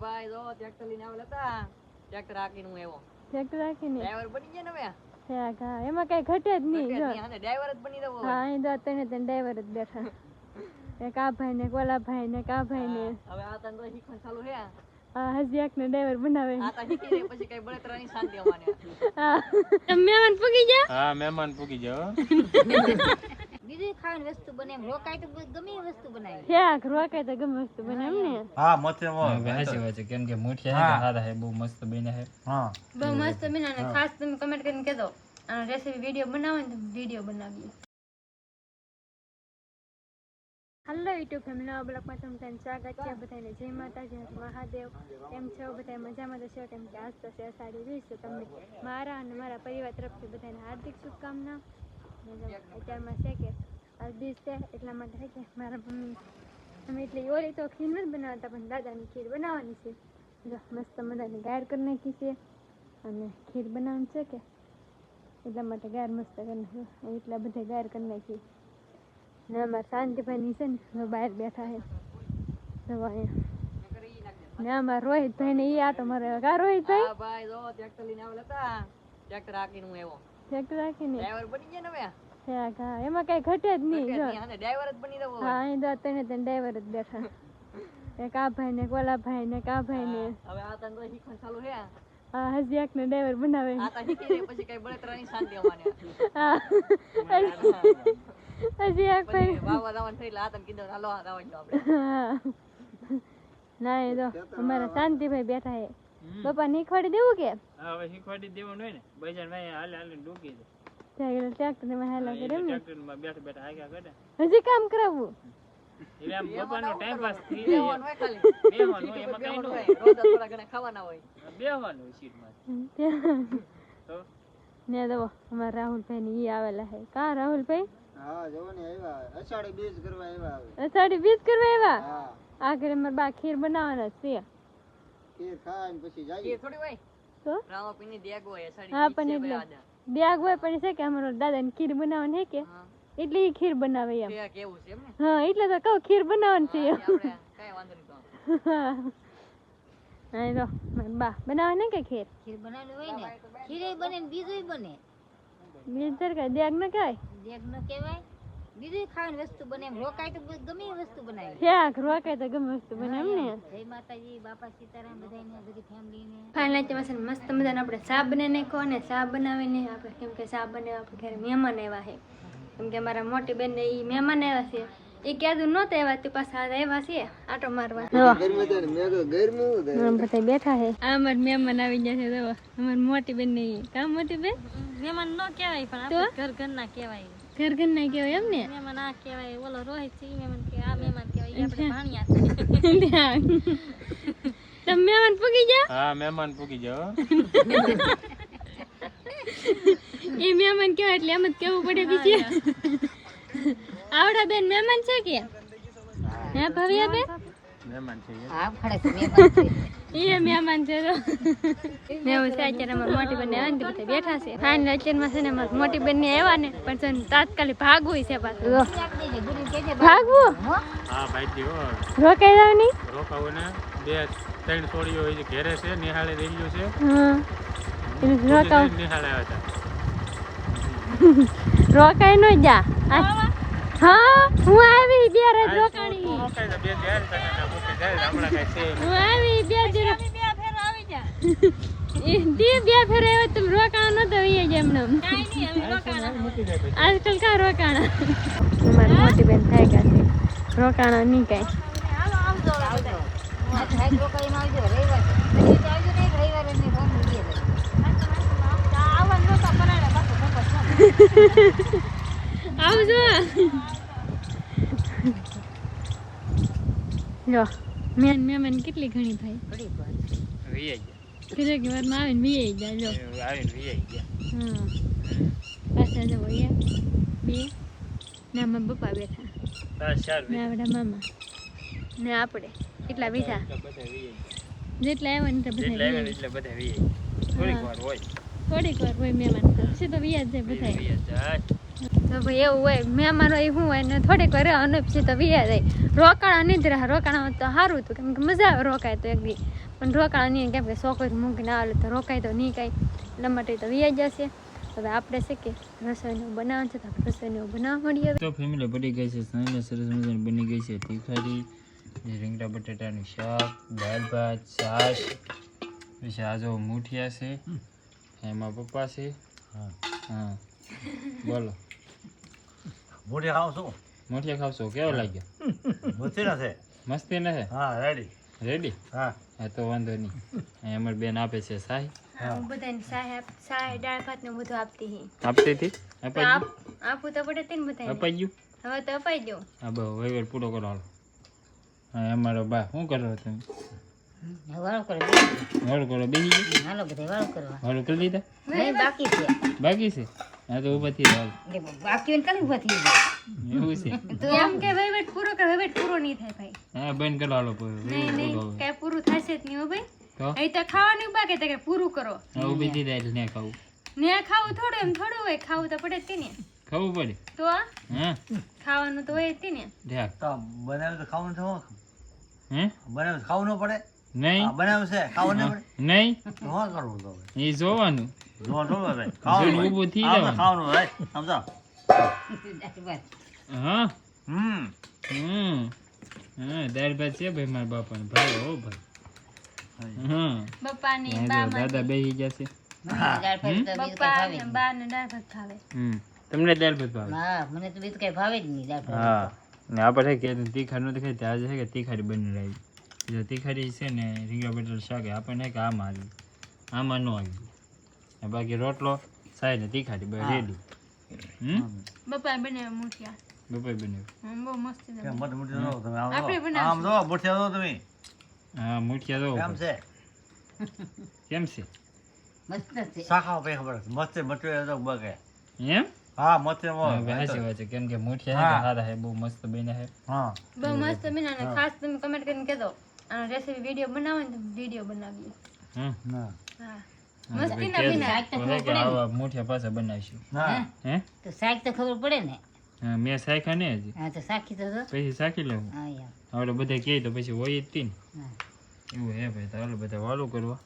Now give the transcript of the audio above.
ભાઈ જો ટ્રેક્ટર લઈને આવેલા હતા, ટ્રેક્ટર હાકીને હું આવ્યો. ટ્રેક્ટર રાખીને ડ્રાઈવર બની ગયા ને હવે. હા એમાં કઈ ઘટે જ નહીં જો. હા ને ડ્રાઈવર જ બની રહ્યો. હા અહીં તો તને ડ્રાઈવર જ બેઠા. એક આ ભાઈ ને કોલા ભાઈ ને કા ભાઈ ને હવે આ તને તો શીખવાનું ચાલુ છે. આ હજી એક ને ડ્રાઈવર બનાવે. આ તો શીખી જાય પછી કઈ બળતરાની શાંતિ અમાને. હા તમે મહેમાન પૂગી જા. હા મહેમાન પૂગી જાવ. બીજી ખાવાની વસ્તુ બને એમ રોકાય તો ગમે એ વસ્તુ બનાવી ક્યાંક રોકાય તો ગમે વસ્તુ બને એમ ને. હા મતે સાચી વાત છે કેમ કે મુઠિયા સારા છે બહુ મસ્ત બન્યા છે. હા બહુ મસ્ત બન્યા ને ખાસ તમે કમેન્ટ કરીને કહેજો આ રેસીપી વિડિયો બનાવો ને તો વિડિયો બનાવીએ. હેલો યુટ્યુબ ફેમિલી નવા બ્લોગમાં તમને સ્વાગત છે. બધાને જય માતાજી મહાદેવ. કેમ છો બધા મજામાં તો છો? કેમ કે આજ તો છે અષાઢી બીજ, તો તમને મારા અને મારા પરિવાર તરફથી બધાને હાર્દિક શુભકામના. અત્યારમાં છે કે આજ બીજ છે એટલા માટે છે કે મારા મમ્મી અમે એટલે ઓલી તો ખીર નથી બનાવતા પણ દાદાની ખીર બનાવવાની છે. જો મસ્ત મજાની ગાયર કરી નાખી છે અને ખીર બનાવવાની છે કે એટલા માટે ગાયર મસ્ત કરી નાખી. એટલા બધા ગાયર કરી નાખી ને અમારા શાંતિભાઈની છે ને બહાર બેઠા છે ને અમારા રોહિતભાઈ ને ઈ આટો મારે. કા રોહિતભાઈ? હા ભાઈ જો ટ્રેક્ટર લઈને આવેલા હતા, ટ્રેક્ટર હાકીને હું આવ્યો. ટ્રેક્ટર રાખીને ડ્રાઈવર બની ગયા ને હવે. હા એમાં કઈ ઘટે જ નહીં જો. હા ને ડ્રાઈવર જ બની રહ્યો. હા અહીં તો તને ડ્રાઈવર જ બેઠા. એક આ ભાઈ ને કોલા ભાઈ ને કા ભાઈ ને હવે આ તને તો શીખવાનું ચાલુ છે. આ હજી એક ને ડ્રાઈવર બનાવે. આ તો શીખી જાય પછી કઈ બળતરાની શાંતિ અમાને. હા હજી એક ભાઈ પછી વાવા દાવાનું થઈ એટલે આ તને કીધું હાલો આ દાવા જો આપણે. હા ના એ તો અમારા શાંતિભાઈ બેઠા છે. પપ્પા નીખવાડી દેવું કે હા હવે શીખવાડી દેવાનું હોય ને બજાર ભાઈ હાલે હાલે ડૂકી ટ્રેક્ટર માં હેલા કરે એમ ને. ટ્રેક્ટર માં બેઠા બેઠા આગા કરે હજી કામ કરાવવું. એટલે આમ બપાનો ટાઈમ પાસ થઈ બેહવાનું જાય. હોય ખાલી. બેહવાનું હોય એમાં કઈ બેહવાનું ન હોય. હોય. રોજ થોડા ઘણા ખાવાના હોય. બેહવાનું હોય સીટમાં તો ને દો અમારા રાહુલભાઈ ને ઈ આવેલા છે. કા રાહુલભાઈ? હા જોવો ને આવ્યા અષાઢી બીજ કરવા આવ્યા હવે. અષાઢી બીજ કરવા આવ્યા. હા આ ઘરે મારા બા ખીર બનાવવાના છે. ખીર ખાઈને પછી એ જઈએ. થોડી હોય. તો રામાપીની દેગ હોય, અષાઢી હા બીજ પણ છે એટલે ભાઈ આદા. બેગ હોય પણ છે કે અમારો દાદા ને ખીર બનાવવાની છે કે હા. એટલે ઈ ખીર બનાવે એમ. કે કેવું છે એમ ને. હા એટલે તો કહું ખીર બનાવવાની છે. આપણે કઈ વાંધો નહીં તો. હા તો મારા બા બનાવે ને કે ખીર ખીર બનાવેલી હોય ને ખીરે બને ને બીજું બને બીજ તરકા દેગ ન ખાય દેગ ન કહેવાય બીજી ખાવાની વસ્તુ બને એમ રોકાય તો ગમે એ વસ્તુ બનાવી ક્યાંક રોકાય તો ગમે વસ્તુ બને એમ ને. જય માતાજી બાપા સીતારામ બધાને બધી ફેમિલીને ફાઇનલ છે મસ્ત મજાનો આપણે ચા બનાવી નાખ્યો અને ચા બનાવીને આપણે કેમ કે ચા બનાવવા આપણે ઘરે મહેમાન આવ્યા છે. કેમ કે અમારા મોટી બેન ને ઈ મહેમાન આવ્યા છે. એ ક્યાંથી નહોતા આવ્યા તે પાછા આવ્યા છે આટો મારવા. બધા બેઠા છે. આ અમારા મહેમાન આવી ગયા છે. તો અમારી મોટી બેન ને કામ મોટી બેન મહેમાન ન કહેવાય પણ આપણે ઘર ઘરના કહેવાય ઘર ઘર ના કહેવાય એમ ને. મહેમાન આ કહેવાય ઓલો રોહિત છે મહેમાન કે આ મહેમાન કહેવાય ઈ આપણે ભાણિયા તમે મહેમાન પૂગી જા. હા મહેમાન પૂગી જાવ. એ મહેમાન કેવાય એટલે એમ જ કેવું પડે બીજે. આવડા બેન મહેમાન છે કે હે ભવ્યા બેન મહેમાન છે આ ફળે મહેમાન છે એ મહેમાન છે. તો મેં છે અત્યારે અમારી મોટી બેન આવ્યા ને બધા બેઠા છે. ફાઇનલ અત્યારમાં છે ને અમારી મોટી બેન ને આવ્યા ને પણ છે ને તાત્કાલિક ભાગવું છે પાછું. ભાગવું હા ભાઈ હો રોકાઈ જાવ નહીં. રોકાવું ને 2-3 છોડીઓ હોય છે ઘેરે છે નિહાળે રેલ્યો છે. હા એને રોકાવ નિહાળે આવ્યા રોકાઈ ન જા. હા હું આવી બે રાત હતા રોકાણી. રોકાય તો બે ધ્યાન તને મૂકી જાય હમણાં કઈ છે હું આવી બે દિવસ એ બે ફેર આવ્યા તમે રોકાણા નતો એ જ એમને મૂકી જાય પછી આજકાલ કા રોકાણા. અમારી મોટી બેન થાય ગયા છે રોકાણા નહીં કઈ. આવજો. જો મહેમાન કેટલી ઘણી ભાઈ વીઆઈ ઘરે વારમાં આવીને વી જાય. જો ગયા આવીને વીઆઈ ગયા. હા પાછા જવો એ બે ને આમાં પપ્પા બેઠા બસ 4 ને આવડા મામા ને આપણે એટલા બેઠા બધા વીઆઈ જેટલા આવ્યા ને જેટલા બધા આવ્યા એટલે બધા વીઆઈ થોડીક વાર હોય થોડીક વાર હોય મહેમાન તો પછી તો વ્યાજ જાય બધા. વીઆઈ જાય તો ભાઈ એવું હોય મહેમાન હોય શું હોય ને થોડીક વાર અને પછી તો વ્યાજ જાય. રોકાણા નહીં જ રહે. રોકાણા તો સારું હતું કેમ કે મજા આવે રોકાય તો એક દી પણ રોકાણ નહીં, કેમ કે છોકરી મૂકીને આવે તો રોકાય તો નહીં કાંઈ, એટલા માટે તો વ્યાજ જશે. હવે આપણે છે કે રસોઈનું બનાવવાનું છે તો આપણે રસોઈનું બનાવવા મળીએ. તો ફેમિલી બની ગઈ છે સરસ મજાની બની ગઈ છે તીખારી, રીંગણા બટાટાનું શાક, દાળ ભાત, છાશ, પછી આ જો મૂઠિયા છે, એમાં પપ્પા છે. હા બોલો. મોટી ખાવ છું. મૂઠિયા ખાવશો? કેવો લાગ્યો? મસ્તી ના છે. મસ્તી ને? હા રેડી. રેડી? હા હા તો વાંધો નહીં. અહીં અમારી બેન આપે છે સાહી. હું બધાને સાહેબ દાળ ભાત ને બધું આપતી હી. આપતી હતી? અપાઈ ગયું? આપું તો પડે તેને બધાને. અપાઈ ગયું? હવે તો અપાઈ દઉં. હા બહુ વહીવટ પૂરો કરો હાલો. હા અમારો બા શું કરો તમે? વાળો કરો વાળું કરો બેસી ગયું? હાલો બધા વાળો કરવા વાળું કરી દીધા? નહીં બાકી છે બાકી છે? હા તો ઊભા થઈ જાઓ. બાકી હોય ને કાલી ઉભા થઈ જાય એવું છે? એમ કે વહીવટ પૂરો કર, વહીવટ પૂરો નહીં થાય ભાઈ. હા બંધ કરો હાલો નહીં નહીં કઈ પૂરું થશે જ નહીં હો ભાઈ. તો અહીં તો ખાવાનું બાકી તો કે પૂરું કરો. હા ઊભી થઈ જાય એટલે નહીં ખાવું. ને ખાવું થોડું એમ થોડું હોય, ખાવું તો પડે જ તે ને. ખાવું પડે? તો હા ખાવાનું તો હોય જ તે ને. ઢાક. તો બનાવ્યું તો ખાવું છે. હે? બનાવ્યું ખાવું ન પડે. નહીં બનાવ્યું છે ખાવું ન પડે. નહીં તો શું કરવું તો એ જોવાનું. જોવા જોવા ભાઈ જોઈને ખાવાનું ઊભું થઈ હોય. જવાનું. ખાવાનું હોય સમજો. હા હમ હા દાળ ભાત છે ભાઈ મારા બાપાને ભાઈ હો ભાઈ. હા બપ્પાની હા, બા જો દાદા બેસી જશે. દાળ ભાત તો બીજું કઈ બપ્પા ભાવે ને નહીં. બા ને દાળ ભાત ખાવે. તમને દાળ ભાત ભાવે? હા મને તો બીજું કઈ ભાવે જ નહીં દાળ ભાત હા ને આપણે કે તીખા નથી ખાઈ આજે છે કે તીખારી બની રહી. જો તીખારી છે ને રીંગણા બટાટાનું શાક એ આપણને કે આમાં આવી, આમાં ન આવી. બાકી રોટલો સાહેબ ને તીખારી બસ રેડી. બપ્પા બનાવ્યા મૂઠિયા. બપોર બનાવ્યું. બહુ મસ્ત છે. કેમ મોટી મોટી જો તમે આમ આપણે જો. બનાવશું. આમ જો મોટી જો તમે હા મૂઠિયા દો કેમ છે કેમ છે મસ્ત છે શાખા પે ખબર છે મસ્ત મટે તો બગે એમ? હા મસ્ત હા, ભાઈ સાચી વાત છે કેમ કે મૂઠિયા છે કે સારા છે બહુ મસ્ત બન્યા છે. હા બહુ મસ્ત બનાવે. ખાસ તમે કમેન્ટ કરીને કહેજો આનો રેસીપી વિડીયો બનાવો ને તો વિડીયો બનાવીએ. ના હા હા, મસ્તી ભાઈ ના કહેજો. બનાવે. તો હે કે આવા મૂઠિયા પાછા બનાવીશું. ના હે? તો શાક તો ખબર પડે ને. હા મેં શાખ્યા ને હજી, હા તો શાકી તો જો. પછી શાકી લેવું. હા યાર હવે બધા કહે તો પછી હોય જ તી ને. હા એવું હે ભાઈ તો હાલો બધા વાલું કરવા.